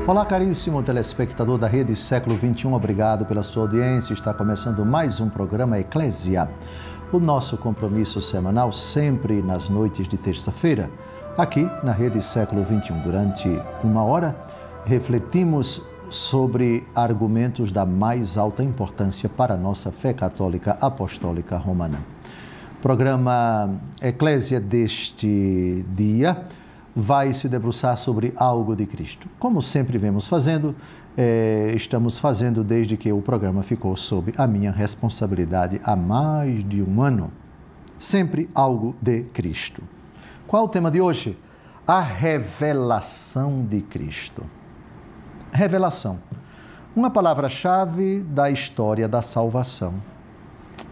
Olá, caríssimo telespectador da Rede Século XXI, obrigado pela sua audiência. Está começando mais um programa Eclésia, o nosso compromisso semanal, sempre nas noites de terça-feira, aqui na Rede Século XXI. Durante uma hora, refletimos sobre argumentos da mais alta importância para a nossa fé católica apostólica romana. O programa Eclésia deste dia vai se debruçar sobre algo de Cristo. Como sempre vemos fazendo, estamos fazendo desde que o programa ficou sob a minha responsabilidade há mais de um ano. Sempre algo de Cristo. Qual o tema de hoje? A revelação de Cristo. Revelação. Uma palavra-chave da história da salvação.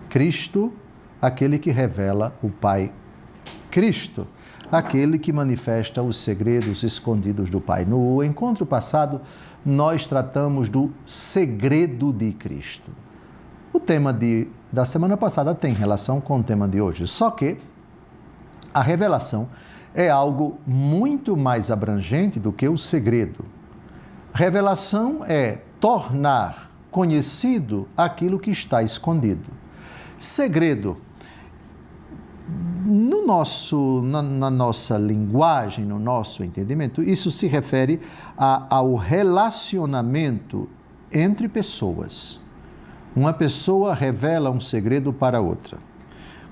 Cristo, aquele que revela o Pai. Cristo, aquele que manifesta os segredos escondidos do Pai. No encontro passado, nós tratamos do segredo de Cristo. O tema da semana passada tem relação com o tema de hoje, só que a revelação é algo muito mais abrangente do que o segredo. Revelação é tornar conhecido aquilo que está escondido. Segredo, na nossa linguagem, no nosso entendimento, isso se refere ao relacionamento entre pessoas. Uma pessoa revela um segredo para outra.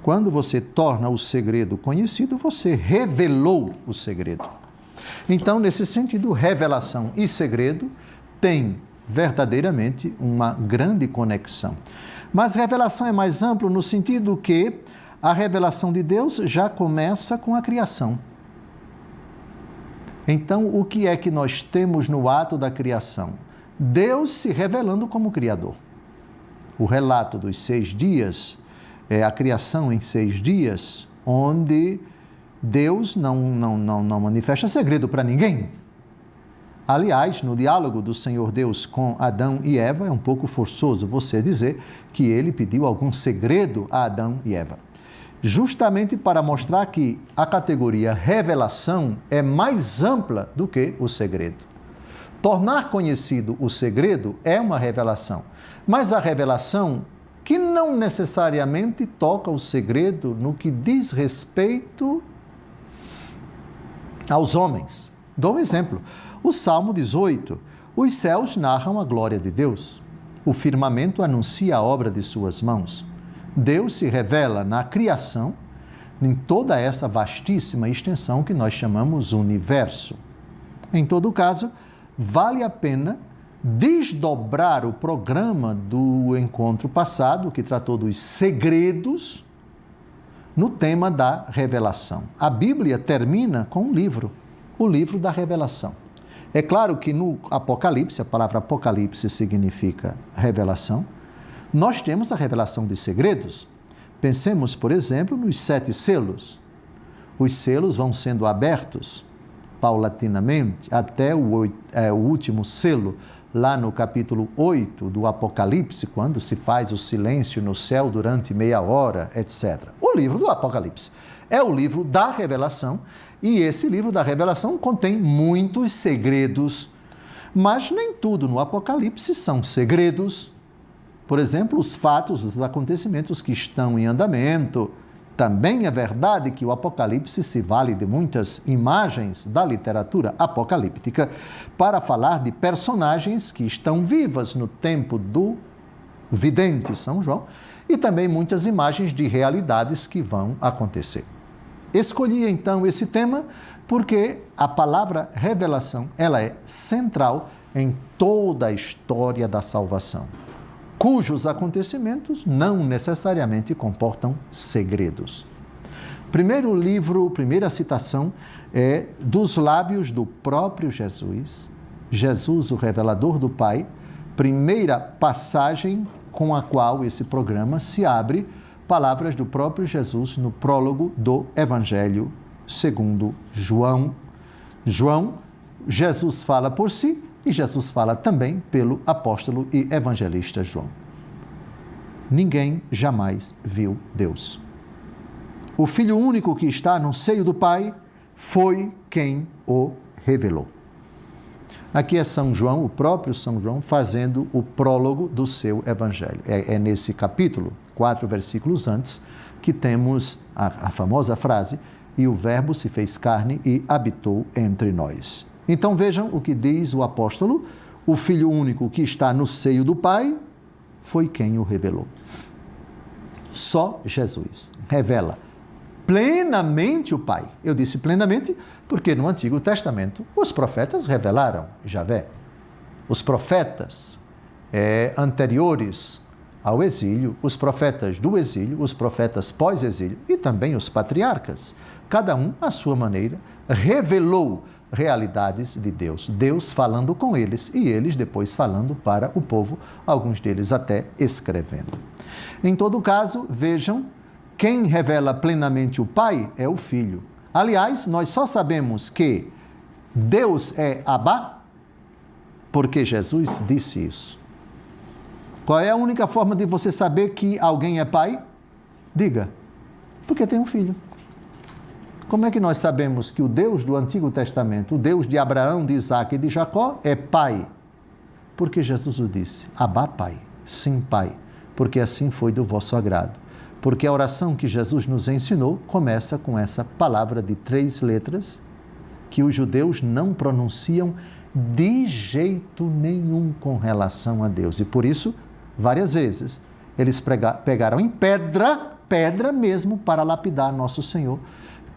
Quando você torna o segredo conhecido, você revelou o segredo. Então, nesse sentido, revelação e segredo têm verdadeiramente uma grande conexão. Mas revelação é mais amplo no sentido que a revelação de Deus já começa com a criação. Então, o que é que nós temos no ato da criação? Deus se revelando como Criador. O relato dos 6 dias é a criação em 6 dias, onde Deus não manifesta segredo para ninguém. Aliás, no diálogo do Senhor Deus com Adão e Eva, é um pouco forçoso você dizer que ele pediu algum segredo a Adão e Eva. Justamente para mostrar que a categoria revelação é mais ampla do que o segredo. Tornar conhecido o segredo é uma revelação, mas a revelação que não necessariamente toca o segredo no que diz respeito aos homens. Dou um exemplo. O Salmo 18. Os céus narram a glória de Deus. O firmamento anuncia a obra de suas mãos. Deus se revela na criação, em toda essa vastíssima extensão que nós chamamos universo. Em todo caso, vale a pena desdobrar o programa do encontro passado, que tratou dos segredos, no tema da revelação. A Bíblia termina com um livro, o livro da revelação. É claro que no Apocalipse, a palavra Apocalipse significa revelação, nós temos a revelação dos segredos. Pensemos, por exemplo, nos 7 selos. Os selos vão sendo abertos paulatinamente até o último selo, lá no capítulo 8 do Apocalipse, quando se faz o silêncio no céu durante meia hora, etc. O livro do Apocalipse é o livro da revelação, e esse livro da revelação contém muitos segredos, mas nem tudo no Apocalipse são segredos. Por exemplo, os fatos, os acontecimentos que estão em andamento. Também é verdade que o Apocalipse se vale de muitas imagens da literatura apocalíptica para falar de personagens que estão vivas no tempo do vidente São João e também muitas imagens de realidades que vão acontecer. Escolhi então esse tema porque a palavra revelação, ela é central em toda a história da salvação, cujos acontecimentos não necessariamente comportam segredos. Primeira citação é dos lábios do próprio Jesus, Jesus, o revelador do Pai, primeira passagem com a qual esse programa se abre, palavras do próprio Jesus no prólogo do Evangelho segundo João. Jesus fala por si, e Jesus fala também pelo apóstolo e evangelista João. Ninguém jamais viu Deus. O Filho único que está no seio do Pai foi quem o revelou. Aqui é São João, o próprio São João, fazendo o prólogo do seu evangelho. É nesse capítulo, 4 versículos antes, que temos a famosa frase: e o Verbo se fez carne e habitou entre nós. Então vejam o que diz o apóstolo: o Filho único que está no seio do Pai foi quem o revelou. Só Jesus revela plenamente o Pai. Eu disse plenamente porque no Antigo Testamento os profetas revelaram Javé. Os profetas anteriores ao exílio, os profetas do exílio, os profetas pós-exílio e também os patriarcas, cada um à sua maneira revelou realidades de Deus. Deus falando com eles e eles depois falando para o povo, alguns deles até escrevendo. Em todo caso, vejam, quem revela plenamente o Pai é o Filho. Aliás, nós só sabemos que Deus é Abá porque Jesus disse isso. Qual é a única forma de você saber que alguém é pai? Diga, porque tem um filho. Como é que nós sabemos que o Deus do Antigo Testamento, o Deus de Abraão, de Isaac e de Jacó, é pai? Porque Jesus o disse: Abá, Pai, sim, Pai, porque assim foi do vosso agrado. Porque a oração que Jesus nos ensinou começa com essa palavra de 3 letras que os judeus não pronunciam de jeito nenhum com relação a Deus. E por isso, várias vezes, eles pegaram em pedra mesmo, para lapidar nosso Senhor,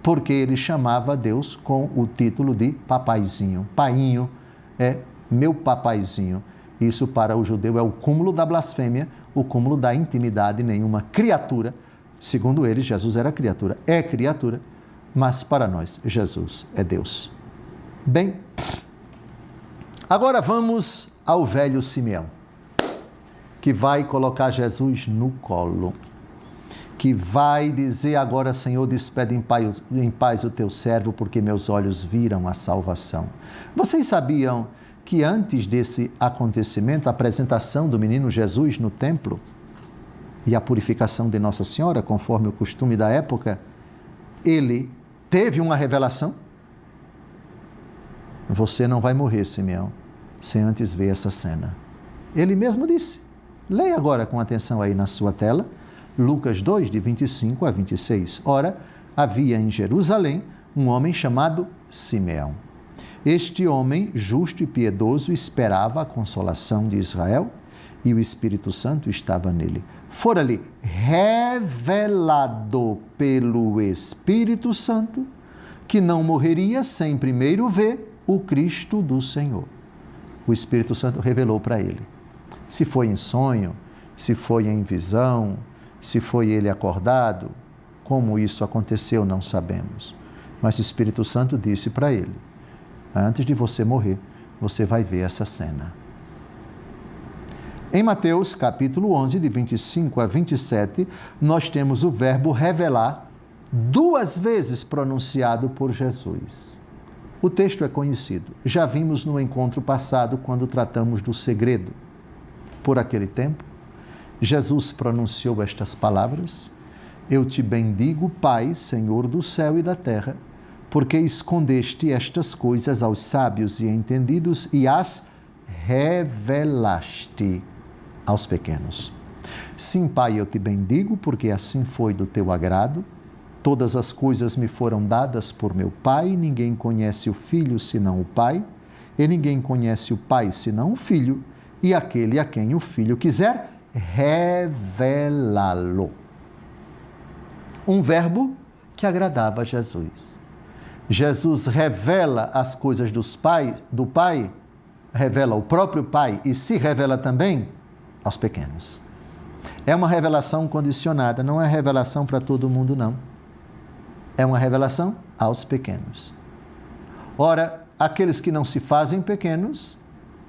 porque ele chamava Deus com o título de papaizinho. Painho é meu papaizinho. Isso para o judeu é o cúmulo da blasfêmia, o cúmulo da intimidade. Nenhuma criatura, segundo eles, Jesus era criatura, é criatura, mas para nós, Jesus é Deus. Bem, agora vamos ao velho Simeão, que vai colocar Jesus no colo, que vai dizer agora: Senhor, despede em paz o teu servo, porque meus olhos viram a salvação. Vocês sabiam que antes desse acontecimento, a apresentação do menino Jesus no templo e a purificação de Nossa Senhora, conforme o costume da época, ele teve uma revelação? Você não vai morrer, Simeão, sem antes ver essa cena. Ele mesmo disse. Leia agora com atenção aí na sua tela, Lucas 2, de 25 a 26. Ora, havia em Jerusalém um homem chamado Simeão. Este homem, justo e piedoso, esperava a consolação de Israel e o Espírito Santo estava nele. Fora-lhe revelado pelo Espírito Santo que não morreria sem primeiro ver o Cristo do Senhor. O Espírito Santo revelou para ele. Se foi em sonho, se foi em visão, se foi ele acordado, como isso aconteceu, não sabemos. Mas o Espírito Santo disse para ele: antes de você morrer, você vai ver essa cena. Em Mateus, capítulo 11, de 25 a 27, nós temos o verbo revelar 2 vezes pronunciado por Jesus. O texto é conhecido. Já vimos no encontro passado, quando tratamos do segredo. Por aquele tempo, Jesus pronunciou estas palavras: Eu te bendigo, Pai, Senhor do céu e da terra, porque escondeste estas coisas aos sábios e entendidos e as revelaste aos pequenos. Sim, Pai, eu te bendigo, porque assim foi do teu agrado. Todas as coisas me foram dadas por meu Pai, ninguém conhece o Filho senão o Pai, e ninguém conhece o Pai senão o Filho, e aquele a quem o Filho quiser revelá-lo. Um verbo que agradava a Jesus. Jesus revela as coisas do Pai, revela o próprio Pai e se revela também aos pequenos. É uma revelação condicionada, não é revelação para todo mundo, não. É uma revelação aos pequenos. Ora, aqueles que não se fazem pequenos,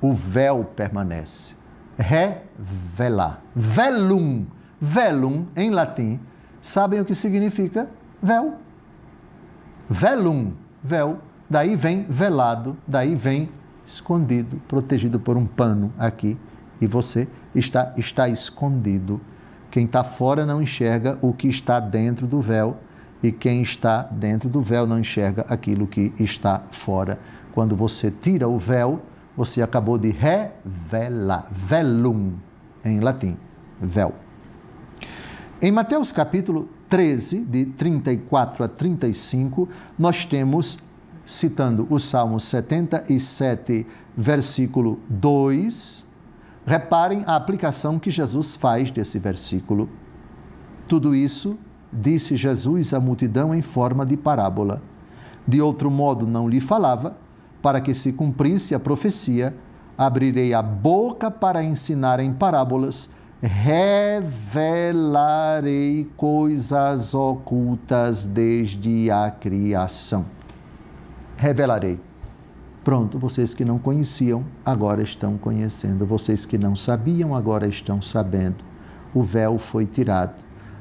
o véu permanece. Revelar. Velum. Velum, em latim, sabem o que significa véu? Velum, véu, daí vem velado, daí vem escondido, protegido por um pano aqui, e você está escondido. Quem está fora não enxerga o que está dentro do véu, e quem está dentro do véu não enxerga aquilo que está fora. Quando você tira o véu, você acabou de revelar. Velum, em latim, véu. Em Mateus capítulo 13, de 34 a 35, nós temos, citando o Salmo 77, versículo 2, reparem a aplicação que Jesus faz desse versículo. Tudo isso disse Jesus à multidão em forma de parábola. De outro modo não lhe falava, para que se cumprisse a profecia: abrirei a boca para ensinar em parábolas, revelarei coisas ocultas desde a criação. Revelarei. Pronto, vocês que não conheciam, agora estão conhecendo. Vocês que não sabiam, agora estão sabendo. O véu foi tirado.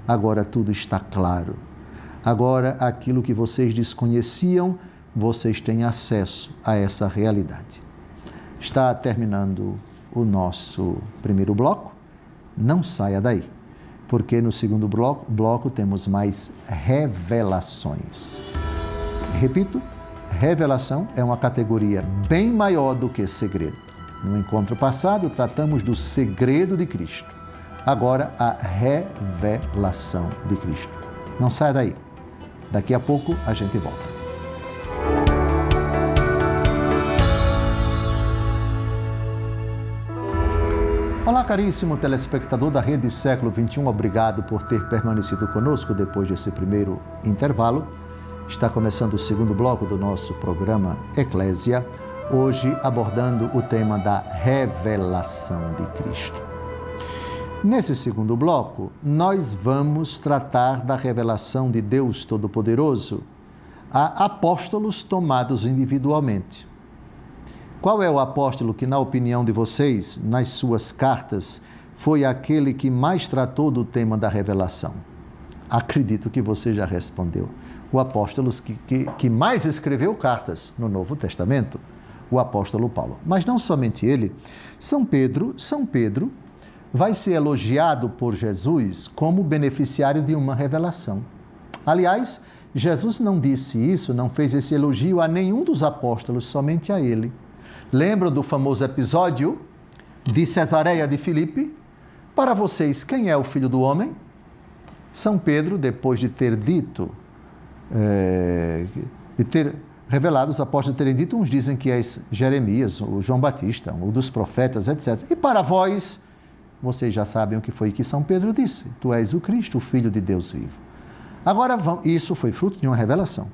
Agora tudo está claro. Agora, aquilo que vocês desconheciam, vocês têm acesso a essa realidade. Está terminando o nosso primeiro bloco. Não saia daí, porque no segundo bloco temos mais revelações. Repito, revelação é uma categoria bem maior do que segredo. No encontro passado, tratamos do segredo de Cristo. Agora, a revelação de Cristo. Não saia daí. Daqui a pouco a gente volta. Olá, caríssimo telespectador da Rede Século XXI. Obrigado por ter permanecido conosco depois desse primeiro intervalo. Está começando o segundo bloco do nosso programa Eclésia, hoje abordando o tema da revelação de Cristo. Nesse segundo bloco, nós vamos tratar da revelação de Deus Todo-Poderoso a apóstolos tomados individualmente. Qual é o apóstolo que, na opinião de vocês, nas suas cartas, foi aquele que mais tratou do tema da revelação? Acredito que você já respondeu. O apóstolo que mais escreveu cartas no Novo Testamento, o apóstolo Paulo. Mas não somente ele, São Pedro vai ser elogiado por Jesus como beneficiário de uma revelação. Aliás, Jesus não disse isso, não fez esse elogio a nenhum dos apóstolos, somente a ele. Lembram do famoso episódio de Cesareia de Filipe? Para vocês, quem é o Filho do Homem? São Pedro, depois de ter dito, de ter revelado, os apóstolos terem dito, uns dizem que é Jeremias, o João Batista, um dos profetas, etc. E para vós, vocês já sabem o que foi que São Pedro disse: tu és o Cristo, o Filho de Deus vivo. Agora, isso foi fruto de uma revelação.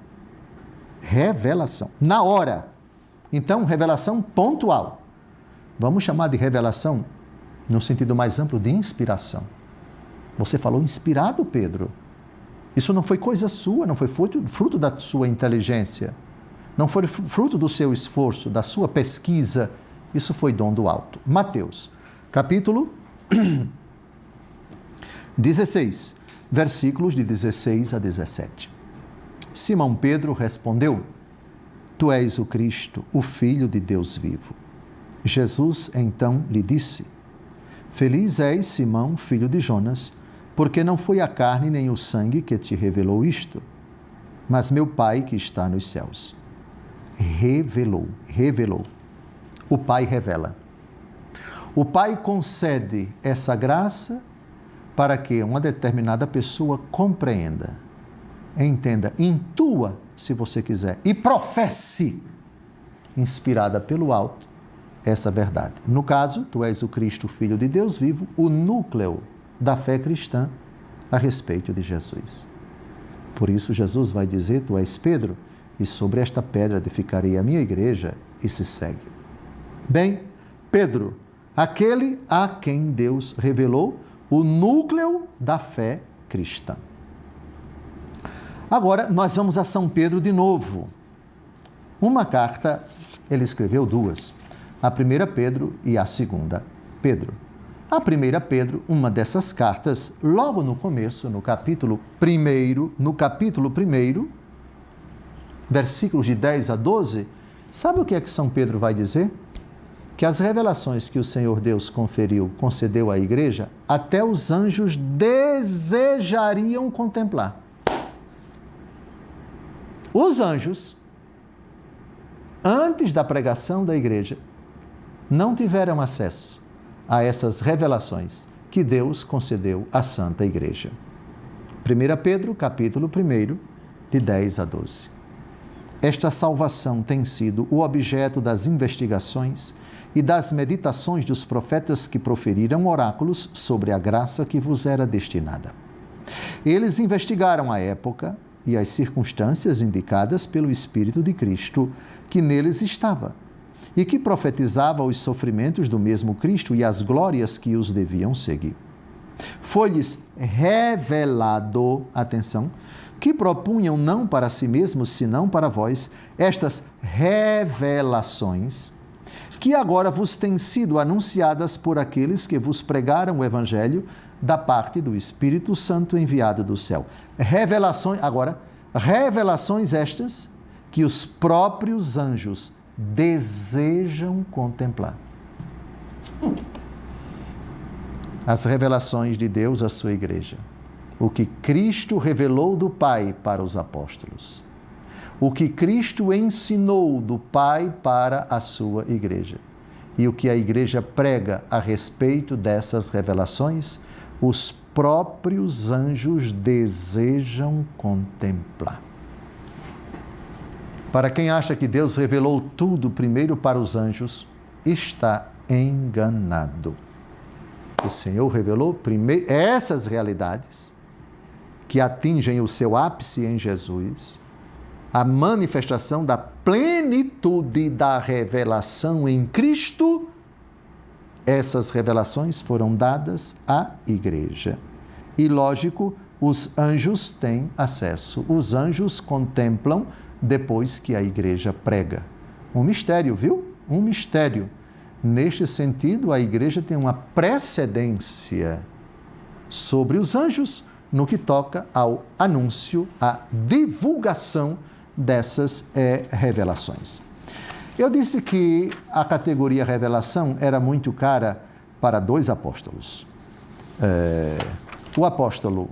Revelação. Na hora. Então, revelação pontual. Vamos chamar de revelação no sentido mais amplo de inspiração. Você falou inspirado, Pedro. Isso não foi coisa sua, não foi fruto da sua inteligência, não foi fruto do seu esforço, da sua pesquisa. Isso foi dom do alto. Mateus, capítulo 16, versículos de 16 a 17. Simão Pedro respondeu: tu és o Cristo, o Filho de Deus vivo. Jesus então lhe disse: feliz és, Simão, filho de Jonas, porque não foi a carne nem o sangue que te revelou isto, mas meu Pai que está nos céus. Revelou. O Pai revela. O Pai concede essa graça para que uma determinada pessoa compreenda, entenda, intua, se você quiser, e professe, inspirada pelo alto, essa verdade. No caso, tu és o Cristo, Filho de Deus vivo, o núcleo da fé cristã a respeito de Jesus. Por isso, Jesus vai dizer: tu és Pedro, e sobre esta pedra edificarei a minha igreja, e se segue. Bem, Pedro, aquele a quem Deus revelou o núcleo da fé cristã. Agora, nós vamos a São Pedro de novo. Uma carta, ele escreveu duas. A primeira Pedro e a segunda Pedro. A primeira Pedro, uma dessas cartas, logo no começo, no capítulo 1, versículos de 10 a 12, sabe o que é que São Pedro vai dizer? Que as revelações que o Senhor Deus concedeu à igreja, até os anjos desejariam contemplar. Os anjos, antes da pregação da igreja, não tiveram acesso a essas revelações que Deus concedeu à Santa Igreja. 1 Pedro, capítulo 1, de 10 a 12. Esta salvação tem sido o objeto das investigações e das meditações dos profetas que proferiram oráculos sobre a graça que vos era destinada. Eles investigaram a época e as circunstâncias indicadas pelo Espírito de Cristo que neles estava e que profetizava os sofrimentos do mesmo Cristo e as glórias que os deviam seguir. Foi-lhes revelado, atenção, que propunham não para si mesmos, senão para vós, estas revelações, que agora vos têm sido anunciadas por aqueles que vos pregaram o Evangelho da parte do Espírito Santo enviado do céu. Revelações estas que os próprios anjos desejam contemplar. As revelações de Deus à sua igreja. O que Cristo revelou do Pai para os apóstolos. O que Cristo ensinou do Pai para a sua igreja. E o que a igreja prega a respeito dessas revelações, os próprios anjos desejam contemplar. Para quem acha que Deus revelou tudo primeiro para os anjos, está enganado. O Senhor revelou primeiro essas realidades que atingem o seu ápice em Jesus, a manifestação da plenitude da revelação em Cristo. Essas revelações foram dadas à igreja. E, lógico, os anjos têm acesso. Os anjos contemplam depois que a igreja prega. Um mistério, viu? Um mistério. Neste sentido, a igreja tem uma precedência sobre os anjos no que toca ao anúncio, à divulgação dessas revelações. Eu disse que a categoria revelação era muito cara para dois apóstolos. O apóstolo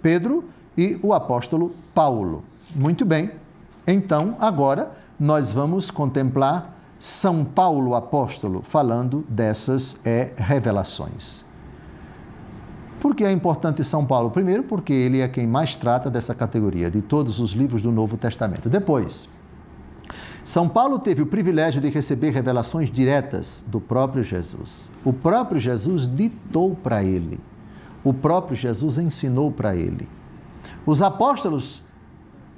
Pedro e o apóstolo Paulo. Muito bem. Então, agora, nós vamos contemplar São Paulo apóstolo falando dessas revelações. Por que é importante São Paulo? Primeiro, porque ele é quem mais trata dessa categoria, de todos os livros do Novo Testamento. Depois, São Paulo teve o privilégio de receber revelações diretas do próprio Jesus. O próprio Jesus ditou para ele. O próprio Jesus ensinou para ele. Os apóstolos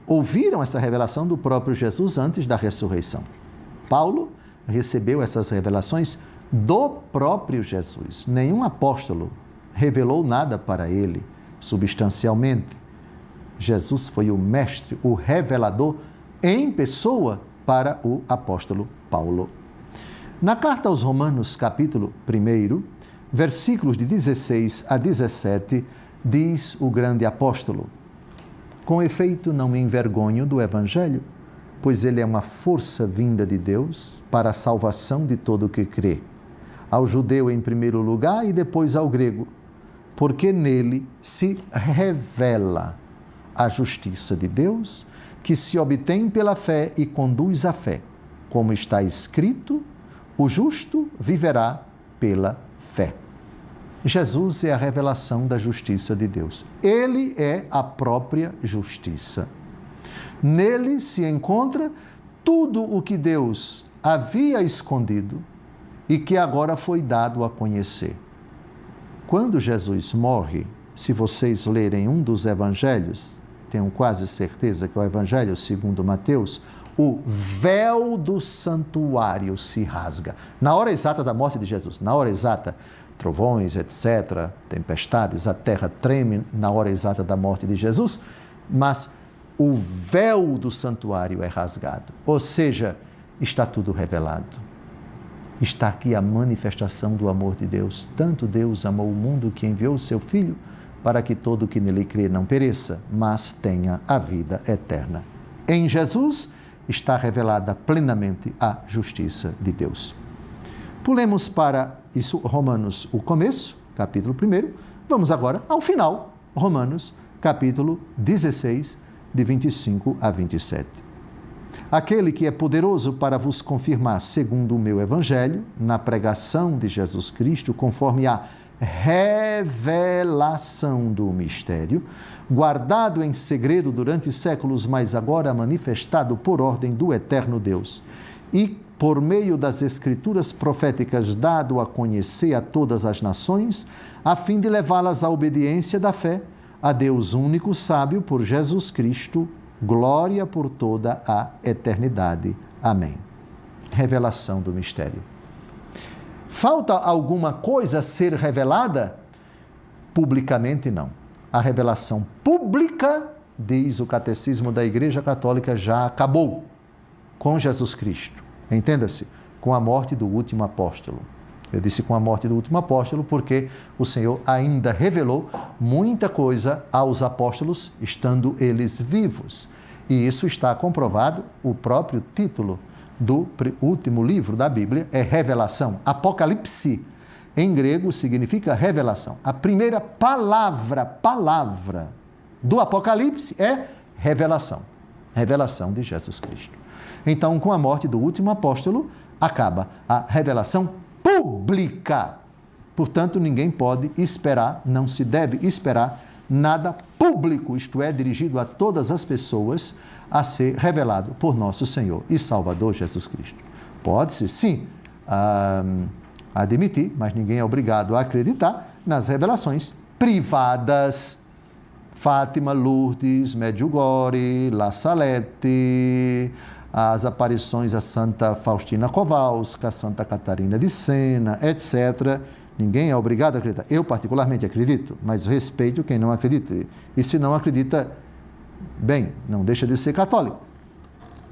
ouviram essa revelação do próprio Jesus antes da ressurreição. Paulo recebeu essas revelações do próprio Jesus. Nenhum apóstolo revelou nada para ele substancialmente. Jesus foi o mestre, o revelador em pessoa para o apóstolo Paulo. Na carta aos Romanos, capítulo 1, versículos de 16 a 17, diz o grande apóstolo: com efeito, não me envergonho do Evangelho, pois ele é uma força vinda de Deus para a salvação de todo o que crê, ao judeu em primeiro lugar e depois ao grego, porque nele se revela a justiça de Deus, que se obtém pela fé e conduz à fé, como está escrito: o justo viverá pela fé. Jesus é a revelação da justiça de Deus. Ele é a própria justiça. Nele se encontra tudo o que Deus havia escondido e que agora foi dado a conhecer. Quando Jesus morre, se vocês lerem um dos evangelhos, tenho quase certeza que é o Evangelho segundo Mateus, o véu do santuário se rasga. Na hora exata da morte de Jesus, na hora exata, trovões, etc., tempestades, a terra treme na hora exata da morte de Jesus, mas o véu do santuário é rasgado. Ou seja, está tudo revelado. Está aqui a manifestação do amor de Deus. Tanto Deus amou o mundo que enviou o seu Filho para que todo o que nele crê não pereça, mas tenha a vida eterna. Em Jesus está revelada plenamente a justiça de Deus. Pulemos para isso, Romanos, o começo, capítulo 1. Vamos agora ao final, Romanos, capítulo 16, de 25 a 27. Aquele que é poderoso para vos confirmar, segundo o meu evangelho, na pregação de Jesus Cristo, conforme a revelação do mistério, guardado em segredo durante séculos, mas agora manifestado por ordem do eterno Deus, e por meio das escrituras proféticas dado a conhecer a todas as nações, a fim de levá-las à obediência da fé, a Deus único, sábio, por Jesus Cristo, glória por toda a eternidade. Amém. Revelação do mistério. Falta alguma coisa a ser revelada? Publicamente, não. A revelação pública, diz o Catecismo da Igreja Católica, já acabou com Jesus Cristo. Entenda-se, com a morte do último apóstolo. Eu disse com a morte do último apóstolo porque o Senhor ainda revelou muita coisa aos apóstolos, estando eles vivos. E isso está comprovado, o próprio título do último livro da Bíblia é Revelação. Apocalipse, em grego, significa revelação. A primeira palavra do Apocalipse é revelação. Revelação de Jesus Cristo. Então, com a morte do último apóstolo, acaba a revelação pública. Portanto, ninguém pode esperar, não se deve esperar nada público, isto é, dirigido a todas as pessoas, a ser revelado por nosso Senhor e Salvador Jesus Cristo. Pode-se, sim, admitir, mas ninguém é obrigado a acreditar nas revelações privadas. Fátima, Lourdes, Medjugorje, La Salete, as aparições a Santa Faustina Kowalska, Santa Catarina de Sena, etc. Ninguém é obrigado a acreditar. Eu, particularmente, acredito, mas respeito quem não acredita. E se não acredita, bem, não deixa de ser católico.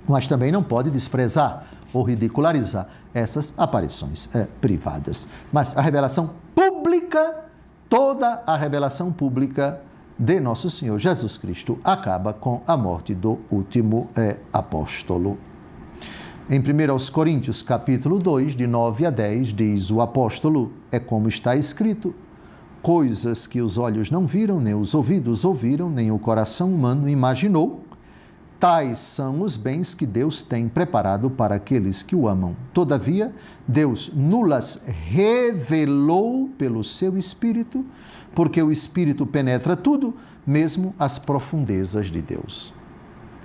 Mas também não pode desprezar ou ridicularizar essas aparições privadas. Mas a revelação pública, toda a revelação pública de nosso Senhor Jesus Cristo acaba com a morte do último apóstolo. Em 1 Coríntios, capítulo 2, de 9 a 10, diz o apóstolo, é como está escrito, coisas que os olhos não viram, nem os ouvidos ouviram, nem o coração humano imaginou, tais são os bens que Deus tem preparado para aqueles que o amam. Todavia, Deus nulas revelou pelo seu Espírito, porque o Espírito penetra tudo, mesmo as profundezas de Deus.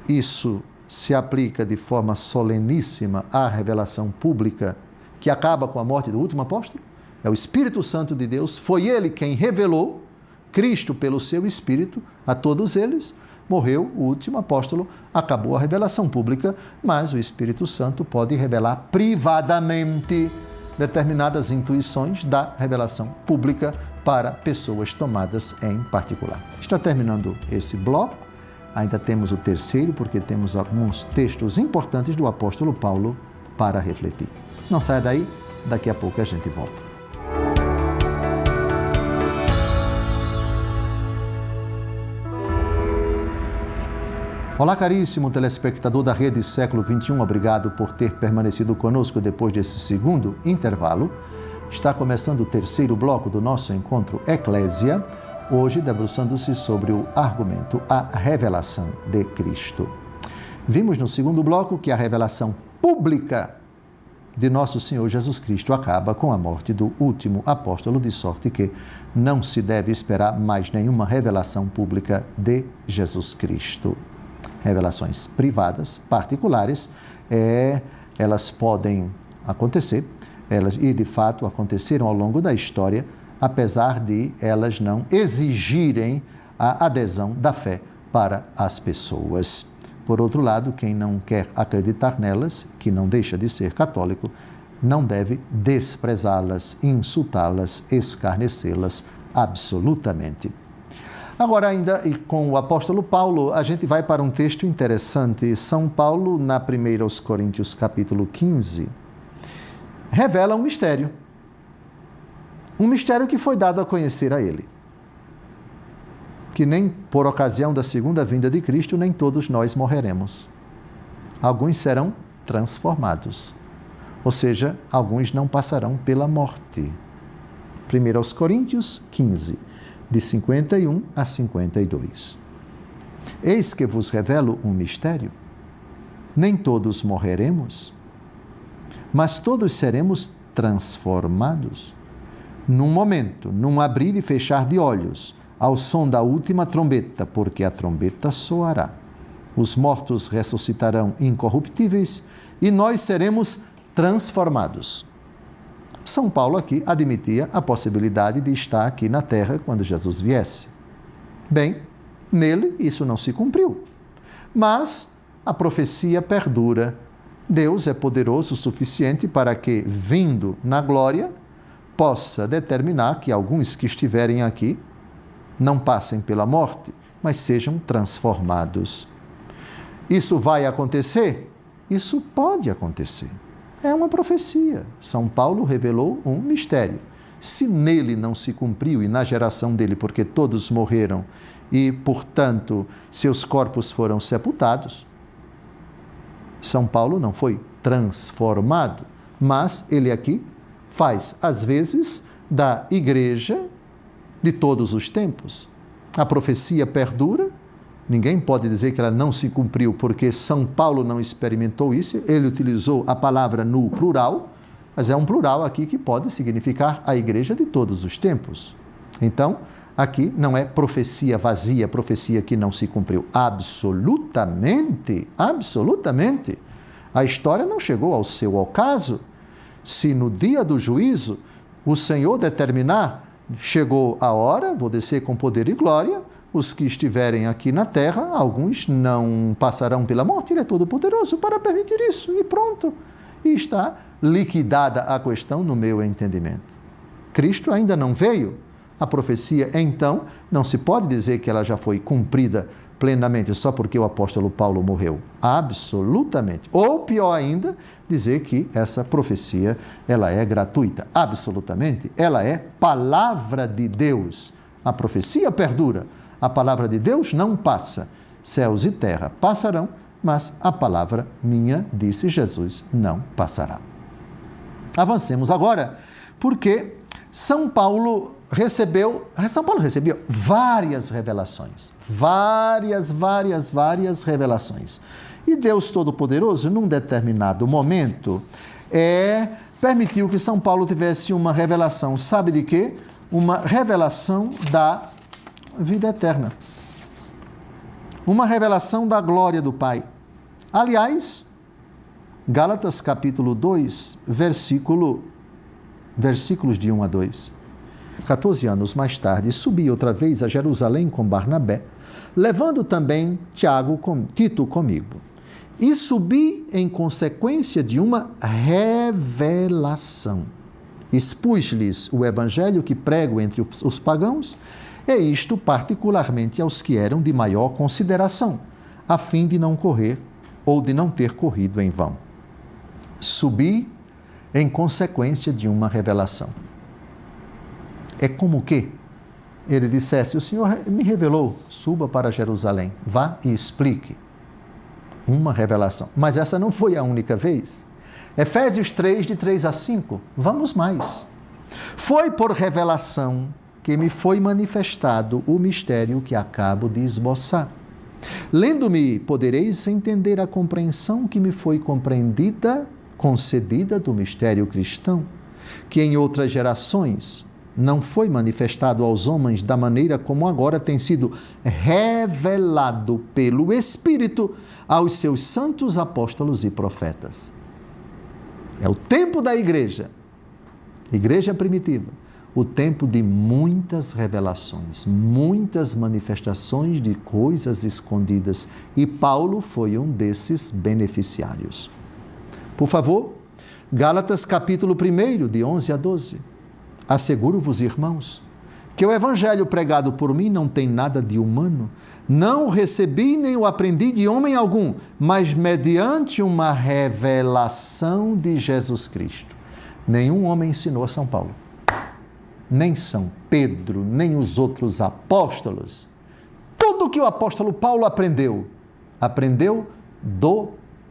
Isso se aplica de forma soleníssima à revelação pública que acaba com a morte do último apóstolo. É o Espírito Santo de Deus, foi ele quem revelou Cristo pelo seu Espírito a todos eles. Morreu o último apóstolo, acabou a revelação pública, mas o Espírito Santo pode revelar privadamente determinadas intuições da revelação pública para pessoas tomadas em particular. Está terminando esse bloco, ainda temos o terceiro, porque temos alguns textos importantes do apóstolo Paulo para refletir. Não saia daí, daqui a pouco a gente volta. Olá, caríssimo telespectador da Rede Século XXI, obrigado por ter permanecido conosco depois desse segundo intervalo. Está começando o terceiro bloco do nosso encontro Eclésia, hoje debruçando-se sobre o argumento A Revelação de Cristo. Vimos no segundo bloco que a revelação pública de nosso Senhor Jesus Cristo acaba com a morte do último apóstolo, de sorte que não se deve esperar mais nenhuma revelação pública de Jesus Cristo. Revelações privadas, particulares, elas podem acontecer, e de fato aconteceram ao longo da história, apesar de elas não exigirem a adesão da fé para as pessoas. Por outro lado, quem não quer acreditar nelas, que não deixa de ser católico, não deve desprezá-las, insultá-las, escarnecê-las absolutamente. Agora, ainda e com o apóstolo Paulo, a gente vai para um texto interessante. São Paulo, na 1 Coríntios, capítulo 15, revela um mistério que foi dado a conhecer a ele, que nem por ocasião da segunda vinda de Cristo, nem todos nós morreremos. Alguns serão transformados, ou seja, alguns não passarão pela morte. 1 Coríntios 15, de 51 a 52. Eis que vos revelo um mistério. Nem todos morreremos, mas todos seremos transformados. Num momento, num abrir e fechar de olhos, ao som da última trombeta, porque a trombeta soará. Os mortos ressuscitarão incorruptíveis e nós seremos transformados. São Paulo aqui admitia a possibilidade de estar aqui na terra quando Jesus viesse. Bem, nele isso não se cumpriu, mas a profecia perdura. Deus é poderoso o suficiente para que, vindo na glória, possa determinar que alguns que estiverem aqui não passem pela morte, mas sejam transformados. Isso vai acontecer? Isso pode acontecer. É uma profecia. São Paulo revelou um mistério. Se nele não se cumpriu e na geração dele, porque todos morreram e, portanto, seus corpos foram sepultados, São Paulo não foi transformado, mas ele aqui faz, às vezes, da igreja de todos os tempos. A profecia perdura, ninguém pode dizer que ela não se cumpriu, porque São Paulo não experimentou isso, ele utilizou a palavra no plural, mas é um plural aqui que pode significar a igreja de todos os tempos. Então, aqui não é profecia vazia, profecia que não se cumpriu. Absolutamente, absolutamente. A história não chegou ao seu ocaso. Se no dia do juízo o Senhor determinar, chegou a hora, vou descer com poder e glória, os que estiverem aqui na terra, alguns não passarão pela morte, ele é todo poderoso para permitir isso, e pronto. E está liquidada a questão no meu entendimento. Cristo ainda não veio. A profecia, então, não se pode dizer que ela já foi cumprida plenamente só porque o apóstolo Paulo morreu. Absolutamente. Ou, pior ainda, dizer que essa profecia ela é gratuita. Absolutamente. Ela é palavra de Deus. A profecia perdura. A palavra de Deus não passa. Céus e terra passarão, mas a palavra minha, disse Jesus, não passará. Avancemos agora, porque São Paulo recebeu várias revelações. Várias revelações. E Deus Todo-Poderoso, num determinado momento, permitiu que São Paulo tivesse uma revelação. Sabe de quê? Uma revelação da vida eterna. Uma revelação da glória do Pai. Aliás, Gálatas capítulo 2, versículos de 1 a 2. 14 anos mais tarde, subi outra vez a Jerusalém com Barnabé, levando também Tito comigo. E subi em consequência de uma revelação. Expus-lhes o evangelho que prego entre os pagãos, e isto particularmente aos que eram de maior consideração, a fim de não correr ou de não ter corrido em vão. Subi em consequência de uma revelação. É como que ele dissesse, o Senhor me revelou, suba para Jerusalém, vá e explique. Uma revelação. Mas essa não foi a única vez. Efésios 3, de 3 a 5, vamos mais. Foi por revelação que me foi manifestado o mistério que acabo de esboçar. Lendo-me, podereis entender a compreensão que me foi concedida do mistério cristão, que em outras gerações não foi manifestado aos homens da maneira como agora tem sido revelado pelo Espírito aos seus santos apóstolos e profetas. É o tempo da igreja primitiva, o tempo de muitas revelações, muitas manifestações de coisas escondidas, e Paulo foi um desses beneficiários. Por favor, Gálatas capítulo 1, de 11 a 12. Asseguro-vos, irmãos, que o evangelho pregado por mim não tem nada de humano, não o recebi nem o aprendi de homem algum, mas mediante uma revelação de Jesus Cristo. Nenhum homem ensinou a São Paulo, nem São Pedro, nem os outros apóstolos. Tudo que o apóstolo Paulo aprendeu do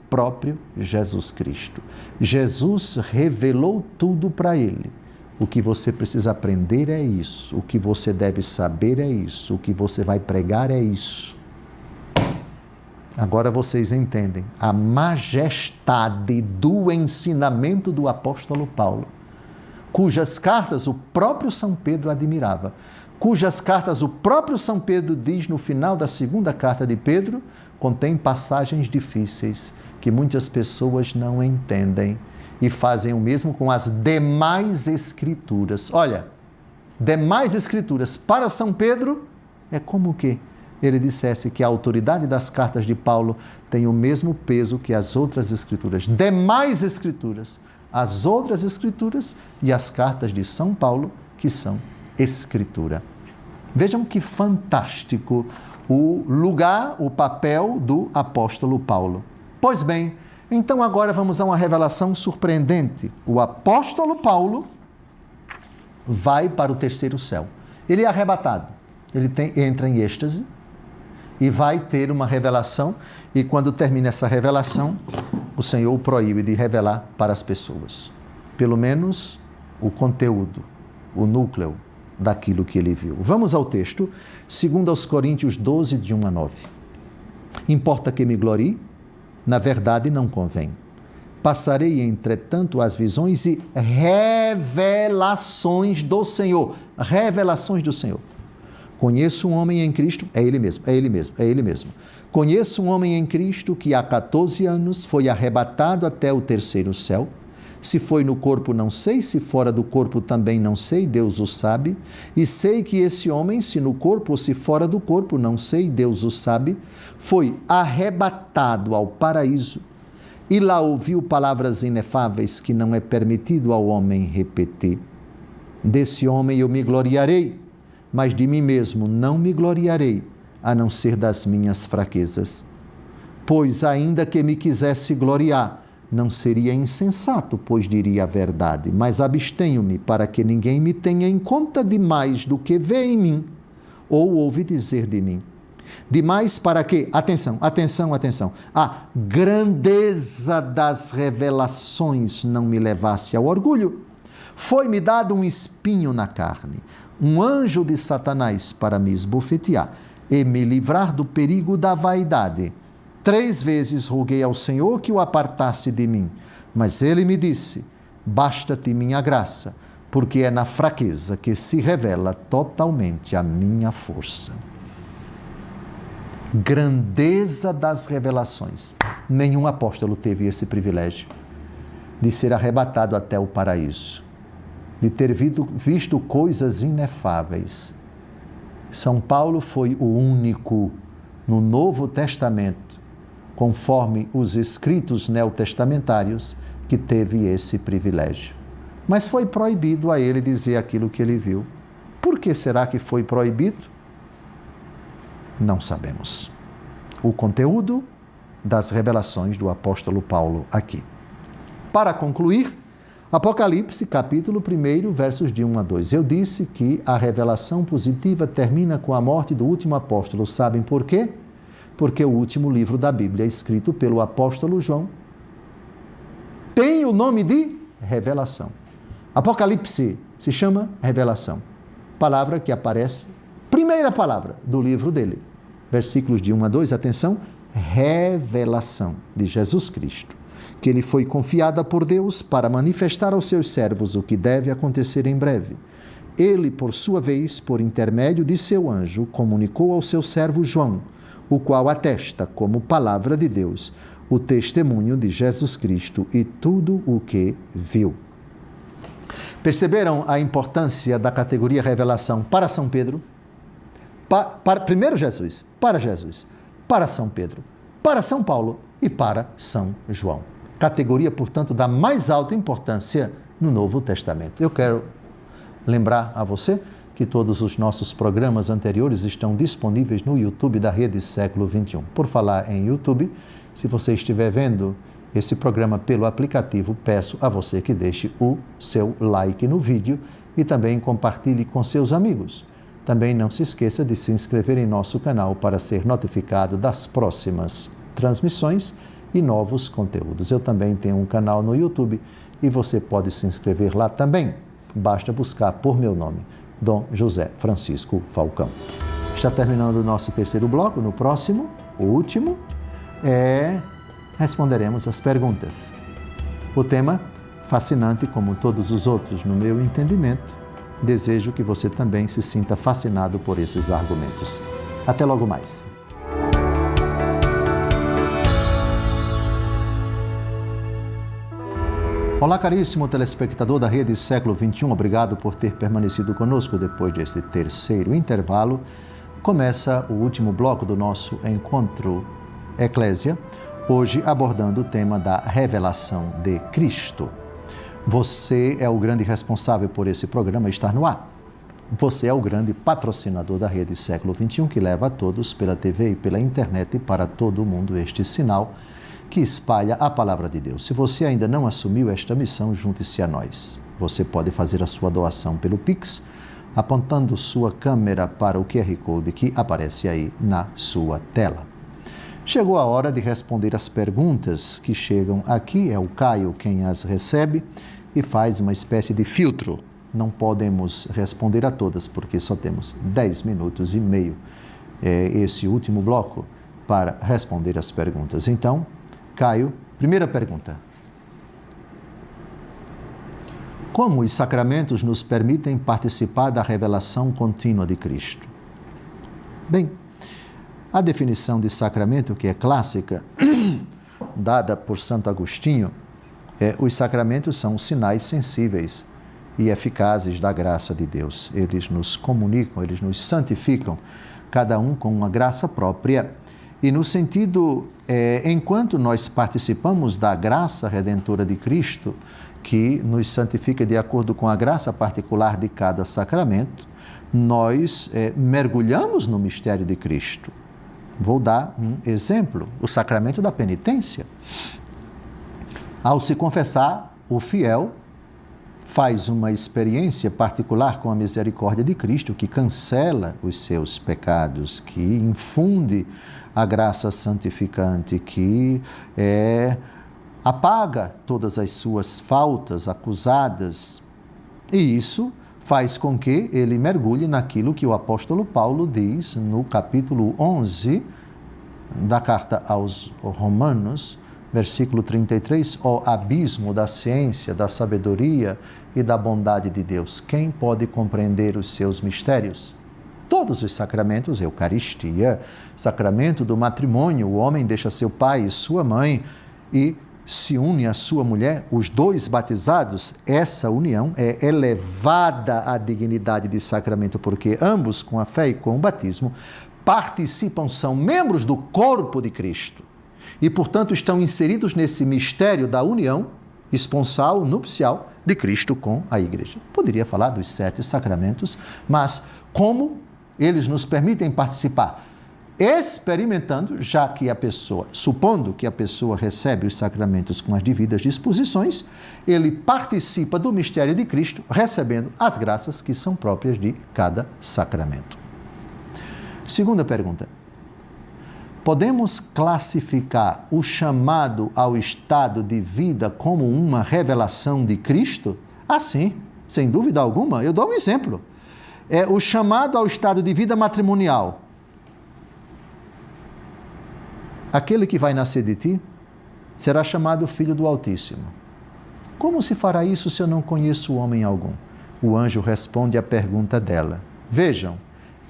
próprio Jesus Cristo. Jesus revelou tudo para ele. O que você precisa aprender é isso. O que você deve saber é isso. O que você vai pregar é isso. Agora vocês entendem a majestade do ensinamento do apóstolo Paulo, cujas cartas o próprio São Pedro admirava, cujas cartas o próprio São Pedro diz no final da segunda carta de Pedro, contém passagens difíceis que muitas pessoas não entendem e fazem o mesmo com as demais escrituras. Olha, demais escrituras para São Pedro é como que ele dissesse que a autoridade das cartas de Paulo tem o mesmo peso que as outras escrituras. Demais escrituras, as outras escrituras e as cartas de São Paulo, que são escritura. Vejam que fantástico o lugar, o papel do apóstolo Paulo. Pois bem, então agora vamos a uma revelação surpreendente. O apóstolo Paulo vai para o terceiro céu. Ele é arrebatado, ele entra em êxtase e vai ter uma revelação, e quando termina essa revelação, o Senhor o proíbe de revelar para as pessoas. Pelo menos o conteúdo, o núcleo daquilo que ele viu. Vamos ao texto, 2 Coríntios 12, de 1 a 9. Importa que me glorie? Na verdade não convém. Passarei, entretanto, as visões e revelações do Senhor. Revelações do Senhor. Conheço um homem em Cristo, é ele mesmo. Conheço um homem em Cristo que há 14 anos foi arrebatado até o terceiro céu. Se foi no corpo, não sei, se fora do corpo também não sei, Deus o sabe. E sei que esse homem, se no corpo ou se fora do corpo, não sei, Deus o sabe, foi arrebatado ao paraíso e lá ouviu palavras inefáveis que não é permitido ao homem repetir. Desse homem eu me gloriarei, mas de mim mesmo não me gloriarei, a não ser das minhas fraquezas. Pois ainda que me quisesse gloriar, não seria insensato, pois diria a verdade, mas abstenho-me para que ninguém me tenha em conta demais do que vê em mim ou ouve dizer de mim. Demais para que, atenção, a grandeza das revelações não me levasse ao orgulho. Foi-me dado um espinho na carne, um anjo de Satanás para me esbofetear e me livrar do perigo da vaidade. 3 vezes roguei ao Senhor que o apartasse de mim, mas ele me disse: basta-te minha graça, porque é na fraqueza que se revela totalmente a minha força. Grandeza das revelações. Nenhum apóstolo teve esse privilégio de ser arrebatado até o paraíso, de ter visto coisas inefáveis. São Paulo foi o único no Novo Testamento, conforme os escritos neotestamentários, que teve esse privilégio. Mas foi proibido a ele dizer aquilo que ele viu. Por que será que foi proibido? Não sabemos. O conteúdo das revelações do apóstolo Paulo aqui. Para concluir, Apocalipse, capítulo 1, versos de 1 a 2. Eu disse que a revelação positiva termina com a morte do último apóstolo. Sabem por quê? Porque o último livro da Bíblia, escrito pelo apóstolo João, tem o nome de revelação. Apocalipse se chama revelação. Palavra que aparece, primeira palavra do livro dele. Versículos de 1 a 2, atenção, revelação de Jesus Cristo, que ele foi confiada por Deus para manifestar aos seus servos o que deve acontecer em breve. Ele, por sua vez, por intermédio de seu anjo, comunicou ao seu servo João, o qual atesta, como palavra de Deus, o testemunho de Jesus Cristo e tudo o que viu. Perceberam a importância da categoria revelação para São Pedro? Primeiro Jesus, para São Pedro, para São Paulo e para São João. Categoria, portanto, da mais alta importância no Novo Testamento. Eu quero lembrar a você que todos os nossos programas anteriores estão disponíveis no YouTube da Rede Século XXI. Por falar em YouTube, se você estiver vendo esse programa pelo aplicativo, peço a você que deixe o seu like no vídeo e também compartilhe com seus amigos. Também não se esqueça de se inscrever em nosso canal para ser notificado das próximas transmissões e novos conteúdos. Eu também tenho um canal no YouTube e você pode se inscrever lá também. Basta buscar por meu nome, Dom José Francisco Falcão. Está terminando o nosso terceiro bloco. No próximo, o último, responderemos as perguntas. O tema, fascinante como todos os outros no meu entendimento, desejo que você também se sinta fascinado por esses argumentos. Até logo mais. Olá, caríssimo telespectador da Rede Século XXI, obrigado por ter permanecido conosco depois deste terceiro intervalo. Começa o último bloco do nosso Encontro Eclésia, hoje abordando o tema da revelação de Cristo. Você é o grande responsável por esse programa estar no ar. Você é o grande patrocinador da Rede Século XXI, que leva a todos pela TV e pela internet e para todo o mundo este sinal que espalha a palavra de Deus. Se você ainda não assumiu esta missão, junte-se a nós. Você pode fazer a sua doação pelo Pix, apontando sua câmera para o QR Code que aparece aí na sua tela. Chegou a hora de responder as perguntas que chegam aqui. É o Caio quem as recebe e faz uma espécie de filtro. Não podemos responder a todas, porque só temos 10 minutos e meio, esse último bloco, para responder as perguntas. Então, Caio, primeira pergunta. Como os sacramentos nos permitem participar da revelação contínua de Cristo? Bem, a definição de sacramento, que é clássica, dada por Santo Agostinho, os sacramentos são sinais sensíveis e eficazes da graça de Deus. Eles nos comunicam, eles nos santificam, cada um com uma graça própria. E no sentido, enquanto nós participamos da graça redentora de Cristo, que nos santifica de acordo com a graça particular de cada sacramento, nós mergulhamos no mistério de Cristo. Vou dar um exemplo, o sacramento da penitência. Ao se confessar, o fiel faz uma experiência particular com a misericórdia de Cristo, que cancela os seus pecados, que infunde a graça santificante, que apaga todas as suas faltas acusadas. E isso faz com que ele mergulhe naquilo que o apóstolo Paulo diz no capítulo 11 da carta aos Romanos, versículo 33, ó abismo da ciência, da sabedoria e da bondade de Deus, quem pode compreender os seus mistérios? Todos os sacramentos, Eucaristia, sacramento do matrimônio, o homem deixa seu pai e sua mãe e se une à sua mulher, os dois batizados, essa união é elevada à dignidade de sacramento, porque ambos, com a fé e com o batismo, participam, são membros do corpo de Cristo e, portanto, estão inseridos nesse mistério da união esponsal, nupcial de Cristo com a Igreja. Poderia falar dos 7 sacramentos, mas como eles nos permitem participar? Experimentando, já que a pessoa, supondo que a pessoa recebe os sacramentos com as devidas disposições, ele participa do mistério de Cristo, recebendo as graças que são próprias de cada sacramento. Segunda pergunta. Podemos classificar o chamado ao estado de vida como uma revelação de Cristo? Sim, sem dúvida alguma. Eu dou um exemplo. O chamado ao estado de vida matrimonial. Aquele que vai nascer de ti será chamado Filho do Altíssimo. Como se fará isso se eu não conheço homem algum? O anjo responde à pergunta dela. Vejam,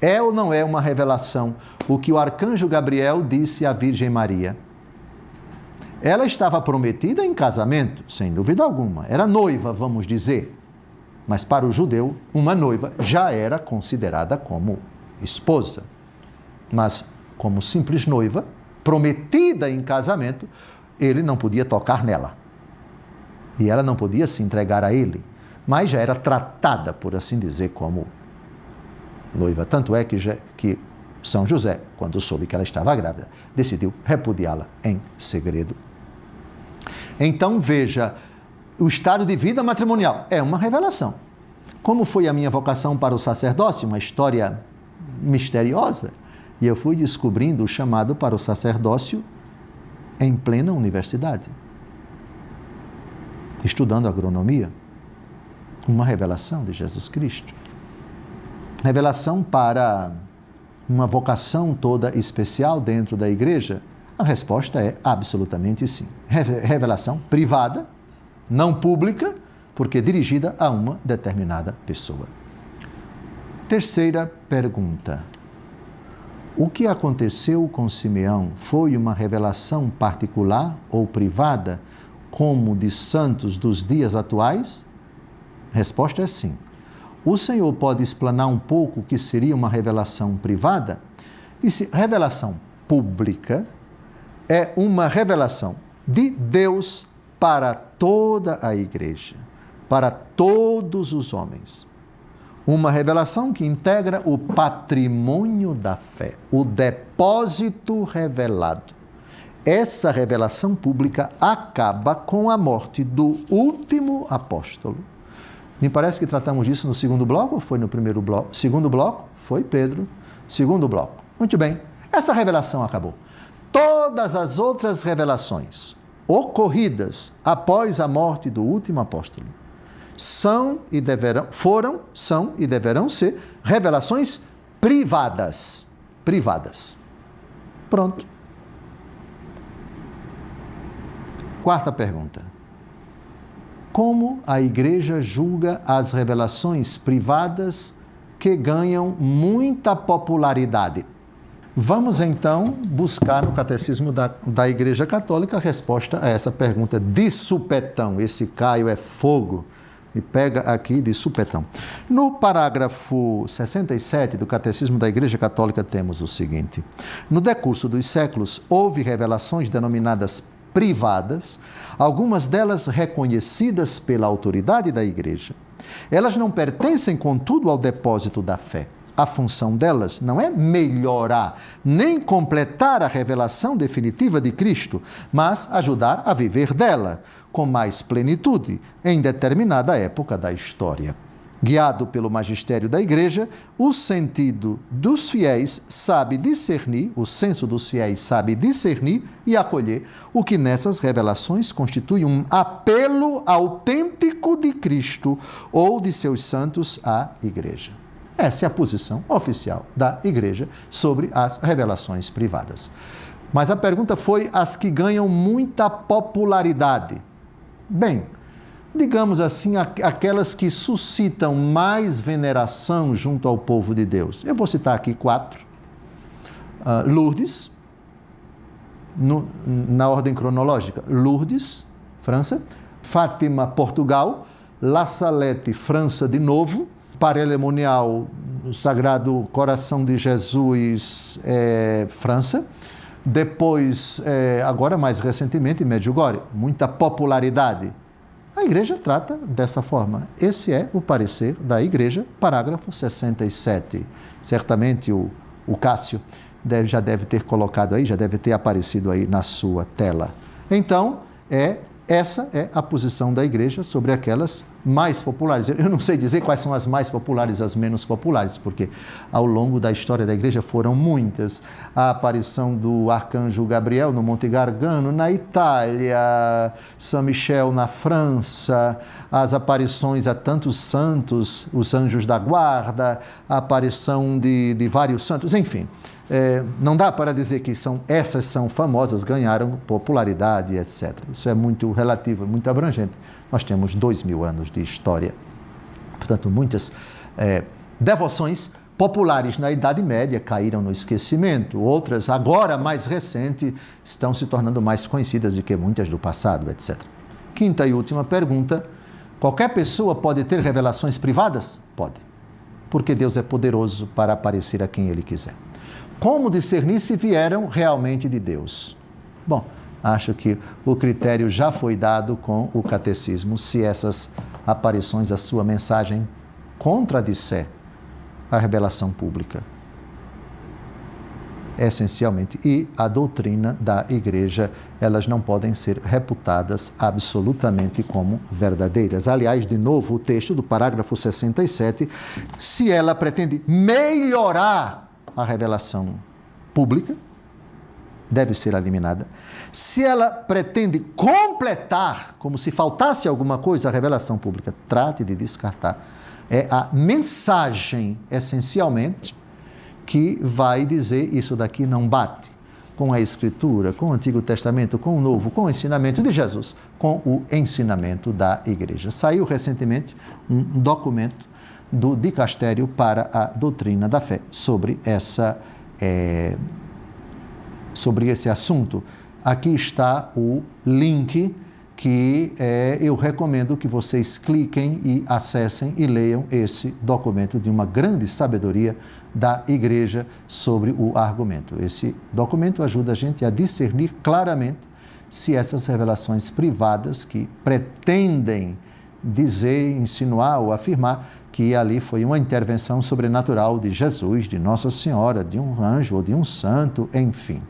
é ou não é uma revelação o que o arcanjo Gabriel disse à Virgem Maria? Ela estava prometida em casamento, sem dúvida alguma. Era noiva, vamos dizer. Mas para o judeu, uma noiva já era considerada como esposa. Mas como simples noiva, prometida em casamento, ele não podia tocar nela. E ela não podia se entregar a ele, mas já era tratada, por assim dizer, como noiva. Tanto é que São José, quando soube que ela estava grávida, decidiu repudiá-la em segredo. Então, veja, o estado de vida matrimonial é uma revelação. Como foi a minha vocação para o sacerdócio? Uma história misteriosa. E eu fui descobrindo o chamado para o sacerdócio em plena universidade, estudando agronomia. Uma revelação de Jesus Cristo. Revelação para uma vocação toda especial dentro da igreja. A resposta é absolutamente sim. Revelação privada, não pública, porque dirigida a uma determinada pessoa. Terceira pergunta. O que aconteceu com Simeão foi uma revelação particular ou privada, como de santos dos dias atuais? Resposta é sim. O Senhor pode explanar um pouco o que seria uma revelação privada? Disse, revelação pública é uma revelação de Deus para toda a igreja, para todos os homens. Uma revelação que integra o patrimônio da fé, o depósito revelado. Essa revelação pública acaba com a morte do último apóstolo. Me parece que tratamos disso no segundo bloco, ou foi no primeiro bloco? Segundo bloco, foi Pedro. Segundo bloco. Muito bem, essa revelação acabou. Todas as outras revelações ocorridas após a morte do último apóstolo são e deverão ser revelações privadas. Privadas. Pronto. Quarta pergunta. Como a igreja julga as revelações privadas que ganham muita popularidade? Vamos então buscar no Catecismo da Igreja Católica a resposta a essa pergunta de supetão. Esse Caio é fogo. Me pega aqui de supetão. No parágrafo 67 do Catecismo da Igreja Católica temos o seguinte: no decurso dos séculos houve revelações denominadas privadas, algumas delas reconhecidas pela autoridade da Igreja. Elas não pertencem, contudo, ao depósito da fé. A função delas não é melhorar nem completar a revelação definitiva de Cristo, mas ajudar a viver dela com mais plenitude em determinada época da história. Guiado pelo magistério da Igreja, o sentido dos fiéis sabe discernir, o senso dos fiéis sabe discernir e acolher o que nessas revelações constitui um apelo autêntico de Cristo ou de seus santos à Igreja. Essa é a posição oficial da Igreja sobre as revelações privadas. Mas a pergunta foi as que ganham muita popularidade. Bem, digamos assim, aquelas que suscitam mais veneração junto ao povo de Deus. Eu vou citar aqui 4. Lourdes, na ordem cronológica. Lourdes, França. Fátima, Portugal. La Salette, França de novo. Parelemonial, o Sagrado Coração de Jesus, França. Depois, agora mais recentemente, Medjugorje, muita popularidade. A Igreja trata dessa forma. Esse é o parecer da Igreja, parágrafo 67. Certamente o Cássio já deve ter colocado aí, já deve ter aparecido aí na sua tela. Então, essa é a posição da Igreja sobre aquelas mais populares. Eu não sei dizer quais são as mais populares e as menos populares, porque ao longo da história da Igreja foram muitas. A aparição do arcanjo Gabriel no Monte Gargano, na Itália, São Michel na França, as aparições a tantos santos, os anjos da guarda, a aparição de vários santos, enfim. Não dá para dizer que essas são famosas, ganharam popularidade, etc. Isso é muito relativo, muito abrangente. Nós temos 2000 anos de história. Portanto, muitas devoções populares na Idade Média caíram no esquecimento. Outras, agora mais recentes, estão se tornando mais conhecidas do que muitas do passado, etc. Quinta e última pergunta. Qualquer pessoa pode ter revelações privadas? Pode. Porque Deus é poderoso para aparecer a quem Ele quiser. Como discernir se vieram realmente de Deus? Bom, acho que o critério já foi dado com o catecismo, se essas aparições, a sua mensagem contradisser a revelação pública. Essencialmente, e a doutrina da Igreja, elas não podem ser reputadas absolutamente como verdadeiras. Aliás, de novo, o texto do parágrafo 67, se ela pretende melhorar a revelação pública, deve ser eliminada. Se ela pretende completar, como se faltasse alguma coisa, a revelação pública, trate de descartar. É a mensagem, essencialmente, que vai dizer isso daqui não bate. com a Escritura, com o Antigo Testamento, com o Novo, com o ensinamento de Jesus, com o ensinamento da Igreja. Saiu recentemente um documento do Dicastério para a Doutrina da Fé sobre esse assunto. Aqui está o link que eu recomendo que vocês cliquem e acessem e leiam esse documento de uma grande sabedoria da Igreja sobre o argumento. Esse documento ajuda a gente a discernir claramente se essas revelações privadas que pretendem dizer, insinuar ou afirmar que ali foi uma intervenção sobrenatural de Jesus, de Nossa Senhora, de um anjo ou de um santo, enfim.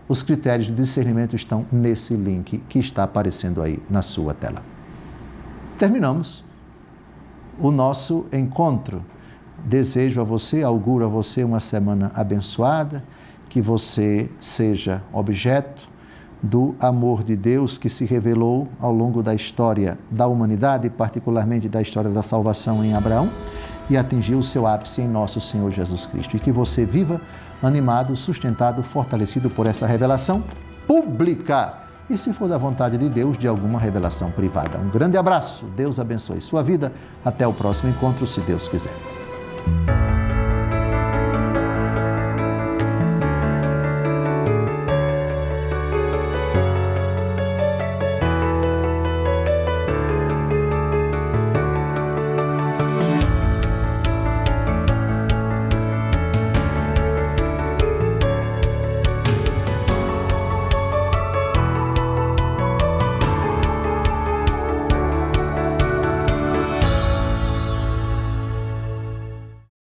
Os critérios de discernimento estão nesse link que está aparecendo aí na sua tela. Terminamos o nosso encontro. Desejo a você, auguro a você uma semana abençoada, que você seja objeto do amor de Deus que se revelou ao longo da história da humanidade, particularmente da história da salvação em Abraão, e atingiu o seu ápice em nosso Senhor Jesus Cristo. E que você viva animado, sustentado, fortalecido por essa revelação pública. E se for da vontade de Deus, de alguma revelação privada. Um grande abraço. Deus abençoe sua vida. Até o próximo encontro, se Deus quiser.